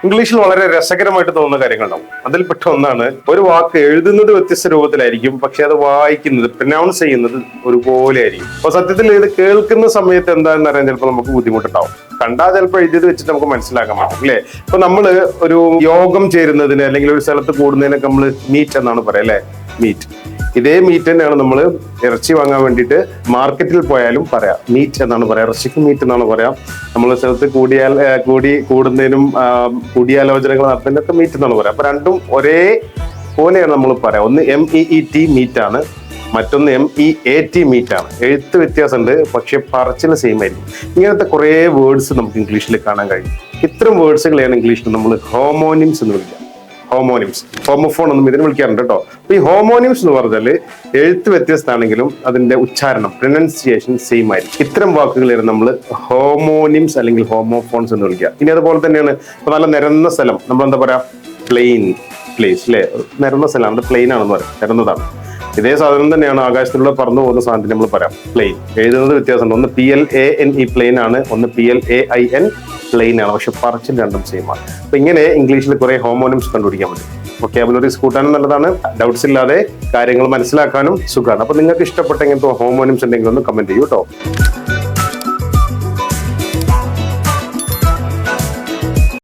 ഇംഗ്ലീഷിൽ വളരെ രസകരമായിട്ട് തോന്നുന്ന കാര്യങ്ങളുണ്ടാവും. അതിൽപ്പെട്ട ഒന്നാണ് ഒരു വാക്ക് എഴുതുന്നത് വ്യത്യസ്ത രൂപത്തിലായിരിക്കും, പക്ഷെ അത് വായിക്കുന്നത് പ്രൊനൗൺസ് ചെയ്യുന്നത് ഒരുപോലെ ആയിരിക്കും. അപ്പൊ സത്യത്തിൽ ഇത് കേൾക്കുന്ന സമയത്ത് എന്താണെന്ന് അറിയാൻ ചിലപ്പോൾ നമുക്ക് ബുദ്ധിമുട്ടുണ്ടാവും. കണ്ടാൽ ചിലപ്പോൾ എഴുതിയത് വെച്ചിട്ട് നമുക്ക് മനസ്സിലാക്കാൻ പറ്റും അല്ലേ. ഇപ്പൊ നമ്മള് ഒരു യോഗം ചേരുന്നതിന് അല്ലെങ്കിൽ ഒരു സ്ഥലത്ത് കൂടുന്നതിനൊക്കെ നമ്മൾ മീറ്റ് എന്നാണ് പറയാം അല്ലെ. മീറ്റ്, ഇതേ മീറ്റ് തന്നെയാണ് നമ്മൾ ഇറച്ചി വാങ്ങാൻ വേണ്ടിയിട്ട് മാർക്കറ്റിൽ പോയാലും പറയാം, മീറ്റ് എന്നാണ് പറയാം. ഇറച്ചിക്ക് മീറ്റ് എന്നാണ് പറയാം. നമ്മൾ സ്ഥലത്ത് കൂടുന്നതിനും കൂടിയാലോചനകൾ നടത്തുന്നതിനൊക്കെ മീറ്റ് എന്നാണ് പറയാം. അപ്പൊ രണ്ടും ഒരേ പോലെയാണ് നമ്മൾ പറയാം. ഒന്ന് MEET മീറ്റ് ആണ്, മറ്റൊന്ന് MEAT മീറ്റ് ആണ്. എഴുത്ത് വ്യത്യാസമുണ്ട്, പക്ഷെ പറച്ചിൽ സെയിം ആയിരിക്കും. ഇങ്ങനത്തെ കുറെ വേർഡ്സ് നമുക്ക് ഇംഗ്ലീഷിൽ കാണാൻ കഴിയും. ഇത്തരം വേർഡ്സുകളെയാണ് ഇംഗ്ലീഷിൽ നമ്മൾ ഹോമോണിംസ് എന്ന് വിളിക്കുക. ഹോമോണിംസ്, ഹോമോഫോൺ ഒന്നും ഇതിന് വിളിക്കാറുണ്ട് കേട്ടോ. അപ്പൊ ഈ ഹോമോണിംസ് എന്ന് പറഞ്ഞാൽ എഴുത്ത് വ്യത്യസ്തമാണെങ്കിലും അതിന്റെ ഉച്ചാരണം, പ്രൊനൗൺസിയേഷൻ സെയിം ആയിരിക്കും. ഇത്തരം വാക്കുകളാണ് നമ്മൾ ഹോമോണിംസ് അല്ലെങ്കിൽ ഹോമോഫോൺസ് എന്ന് വിളിക്കുക. ഇനി അതുപോലെ തന്നെയാണ് ഇപ്പൊ നല്ല നിരന്ന സ്ഥലം, നമ്മൾ എന്താ പറയാ, പ്ലെയിൻ, പ്ലേസ് അല്ലെ. നിരന്ന സ്ഥലമാണ്, അത് പ്ലെയിൻ ആണെന്ന് പറയാം, നിരന്നതാണ്. ഇതേ സാധനം തന്നെയാണ് ആകാശത്തിലൂടെ പറന്നു പോകുന്ന സാധനത്തിന് നമ്മൾ പറയാം പ്ലെയിൻ. എഴുതുന്നത് വ്യത്യാസമുണ്ട്. ഒന്ന് PLANE പ്ലെയിൻ ആണ്, ഒന്ന് PLAIN പ്ലെയിൻ ആണ്, പക്ഷെ പറച്ചിൽ രണ്ടും സെയിം ആണ്. അപ്പൊ ഇങ്ങനെ ഇംഗ്ലീഷിൽ കുറെ ഹോമോണിംസ് കണ്ടുപിടിക്കാൻ പറ്റും. വൊക്കാബുലറീസ് കൂട്ടാനും നല്ലതാണ്, ഡൗട്ട്സ് ഇല്ലാതെ കാര്യങ്ങൾ മനസ്സിലാക്കാനും സുഖമാണ്. അപ്പൊ നിങ്ങൾക്ക് ഇഷ്ടപ്പെട്ട ഇങ്ങനത്തെ ഹോമോണിംസ് ഉണ്ടെങ്കിൽ ഒന്ന് കമന്റ് ചെയ്യൂ കേട്ടോ.